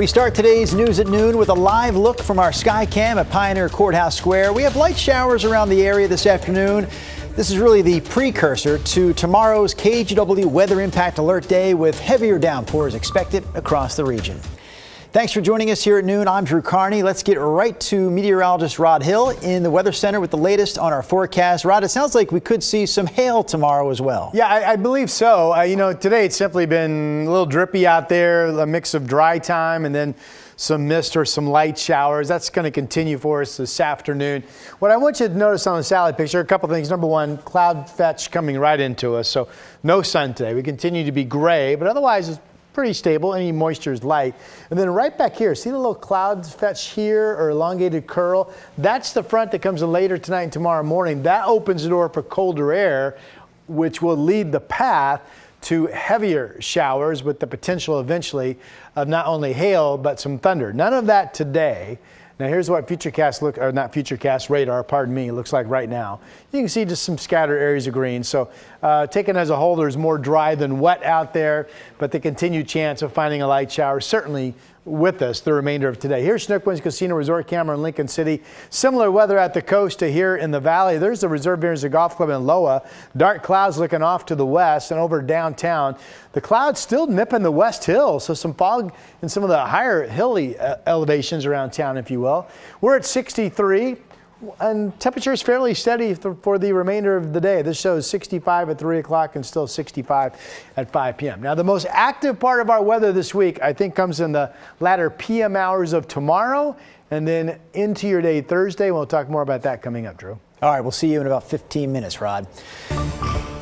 We start today's news at noon with a live look from our Skycam at Pioneer Courthouse Square. We have light showers around the area this afternoon. This is really the precursor to tomorrow's KGW Weather Impact Alert Day, with heavier downpours expected across the region. Thanks for joining us here at noon. I'm Drew Carney. Let's get right to meteorologist Rod Hill in the Weather Center with the latest on our forecast. Rod, it sounds like we could see some hail tomorrow as well. Yeah, I believe so. Today it's simply been a little drippy out there, a mix of dry time and then some mist or some light showers. That's going to continue for us this afternoon. What I want you to notice on the satellite picture, a couple things. Number one, cloud fetch coming right into us. So no sun today. We continue to be gray, but otherwise it's pretty stable. Any moisture is light. And then right back here, see the little cloud fetch here or elongated curl? That's the front that comes in later tonight and tomorrow morning. That opens the door for colder air, which will lead the path to heavier showers with the potential eventually of not only hail, but some thunder. None of that today. Now here's what radar, pardon me, looks like right now. You can see just some scattered areas of green. So taken as a whole, there's more dry than wet out there, but the continued chance of finding a light shower certainly with us the remainder of today. Here's Schnook Casino Resort camera in Lincoln City. Similar weather at the coast to here in the valley. There's the Reserve Vineyards Golf Club in Loa. Dark clouds looking off to the west and over downtown. The clouds still nipping the west hill, so some fog in some of the higher hilly elevations around town, if you will. We're at 63. And temperature is fairly steady for the remainder of the day. This shows 65 at 3 o'clock and still 65 at 5 p.m. Now, the most active part of our weather this week, I think, comes in the latter p.m. hours of tomorrow and then into your day Thursday. We'll talk more about that coming up, Drew. All right, we'll see you in about 15 minutes, Rod.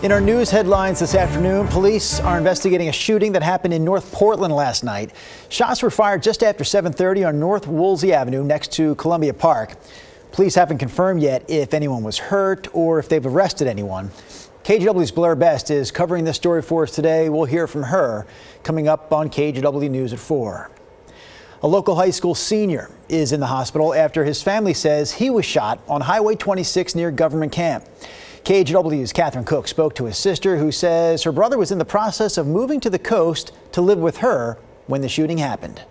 In our news headlines this afternoon, police are investigating a shooting that happened in North Portland last night. Shots were fired just after 7:30 on North Woolsey Avenue next to Columbia Park. Police haven't confirmed yet if anyone was hurt or if they've arrested anyone. KGW's Blair Best is covering this story for us today. We'll hear from her coming up on KGW News at 4. A local high school senior is in the hospital after his family says he was shot on Highway 26 near Government Camp. KGW's Catherine Cook spoke to his sister, who says her brother was in the process of moving to the coast to live with her when the shooting happened.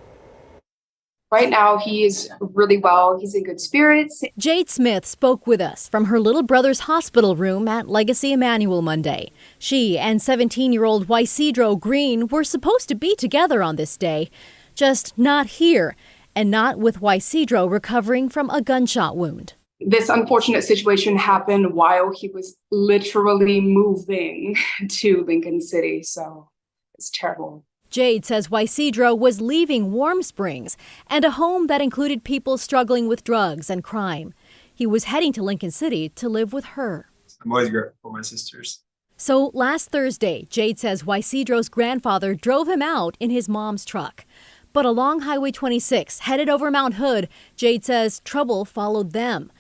Right now, he is really well. He's in good spirits. Jade Smith spoke with us from her little brother's hospital room at Legacy Emmanuel Monday. She and 17-year-old Ysidro Green were supposed to be together on this day, just not here, and not with Ysidro recovering from a gunshot wound. This unfortunate situation happened while he was literally moving to Lincoln City, so it's terrible. Jade says Ysidro was leaving Warm Springs and a home that included people struggling with drugs and crime. He was heading to Lincoln City to live with her. I'm always grateful for my sisters. So last Thursday, Jade says Ysidro's grandfather drove him out in his mom's truck. But along Highway 26, headed over Mount Hood, Jade says trouble followed them.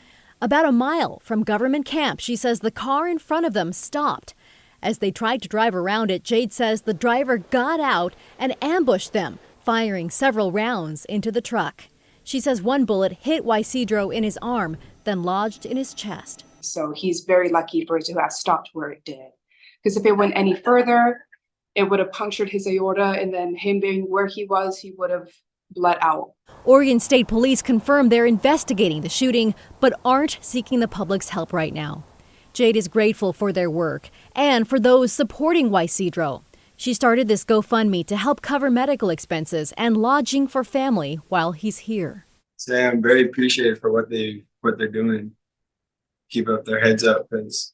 About a mile from Government Camp, she says the car in front of them stopped. As they tried to drive around it, Jade says the driver got out and ambushed them, firing several rounds into the truck. She says one bullet hit Ysidro in his arm, then lodged in his chest. So he's very lucky for it to have stopped where it did. Because if it went any further, it would have punctured his aorta, and then him being where he was, he would have bled out. Oregon State Police confirmed they're investigating the shooting, but aren't seeking the public's help right now. Jade is grateful for their work and for those supporting Ysidro. She started this GoFundMe to help cover medical expenses and lodging for family while he's here. Today I'm very appreciative for what they're doing. Keep up their heads up, because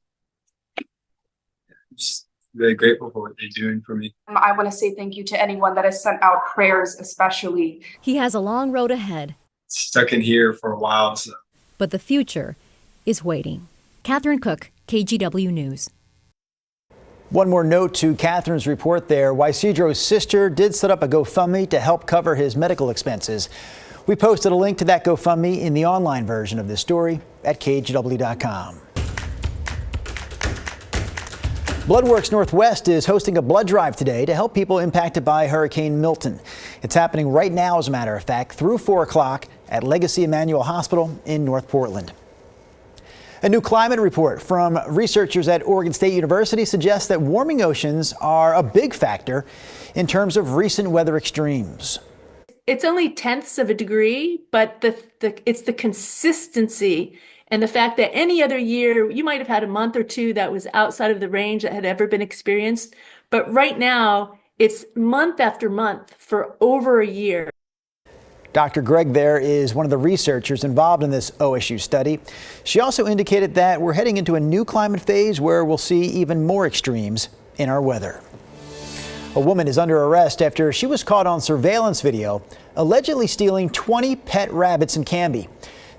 I'm just very grateful for what they're doing for me. I want to say thank you to anyone that has sent out prayers, especially. He has a long road ahead. Stuck in here for a while, so. But the future is waiting. Catherine Cook, KGW News. One more note to Catherine's report there. Ysidro's sister did set up a GoFundMe to help cover his medical expenses. We posted a link to that GoFundMe in the online version of this story at KGW.com. Bloodworks Northwest is hosting a blood drive today to help people impacted by Hurricane Milton. It's happening right now, as a matter of fact, through 4 o'clock at Legacy Emmanuel Hospital in North Portland. A new climate report from researchers at Oregon State University suggests that warming oceans are a big factor in terms of recent weather extremes. it's only tenths of a degree, but it's the consistency and the fact that any other year you might have had a month or two that was outside of the range that had ever been experienced. But right now, it's month after month for over a year. Dr. Gregg there is one of the researchers involved in this OSU study. She also indicated that we're heading into a new climate phase where we'll see even more extremes in our weather. A woman is under arrest after she was caught on surveillance video allegedly stealing 20 pet rabbits in Canby.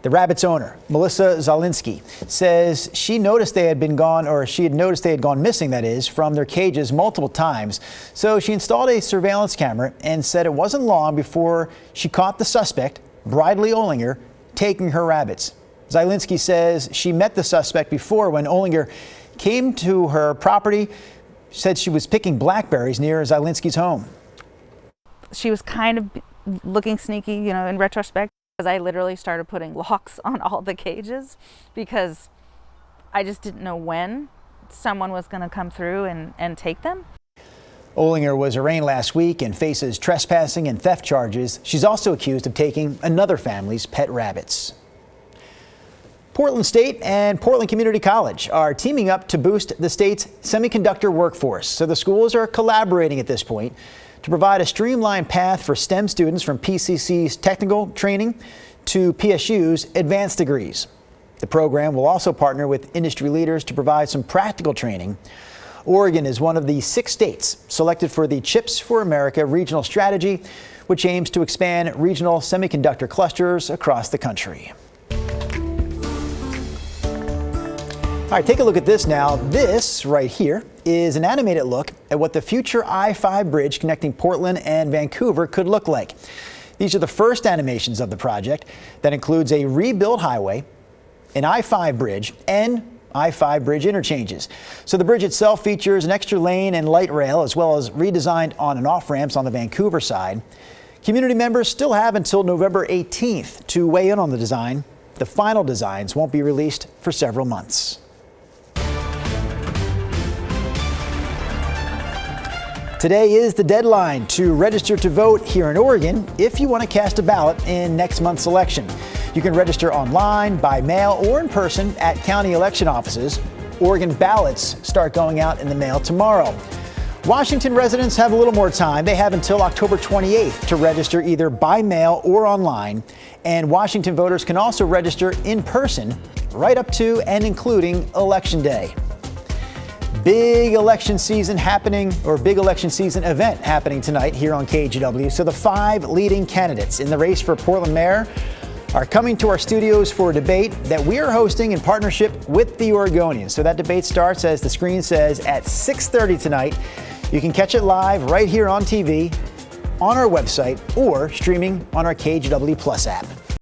The rabbit's owner, Melissa Zielinski, says she noticed they had noticed they had gone missing, that is, from their cages multiple times. So she installed a surveillance camera and said it wasn't long before she caught the suspect, Bridley Olinger, taking her rabbits. Zielinski says she met the suspect before when Olinger came to her property. She said she was picking blackberries near Zielinski's home. She was kind of looking sneaky, you know, in retrospect. Because I literally started putting locks on all the cages because I just didn't know when someone was going to come through and take them. Olinger was arraigned last week and faces trespassing and theft charges. She's also accused of taking another family's pet rabbits. Portland State and Portland Community College are teaming up to boost the state's semiconductor workforce. So the schools are collaborating at this point to provide a streamlined path for STEM students from PCC's technical training to PSU's advanced degrees. The program will also partner with industry leaders to provide some practical training. Oregon is one of the 6 states selected for the Chips for America regional strategy, which aims to expand regional semiconductor clusters across the country. All right, take a look at this now. This right here is an animated look at what the future I-5 bridge connecting Portland and Vancouver could look like. These are the first animations of the project that includes a rebuilt highway, an I-5 bridge, and I-5 bridge interchanges. So the bridge itself features an extra lane and light rail, as well as redesigned on and off ramps on the Vancouver side. Community members still have until November 18th to weigh in on the design. The final designs won't be released for several months. Today is the deadline to register to vote here in Oregon if you want to cast a ballot in next month's election. You can register online, by mail, or in person at county election offices. Oregon ballots start going out in the mail tomorrow. Washington residents have a little more time. They have until October 28th to register either by mail or online. And Washington voters can also register in person right up to and including Election Day. Big election season event happening tonight here on KGW. So the 5 leading candidates in the race for Portland mayor are coming to our studios for a debate that we are hosting in partnership with the Oregonians. So that debate starts, as the screen says, at 6:30 tonight. You can catch it live right here on TV, on our website, or streaming on our KGW Plus app.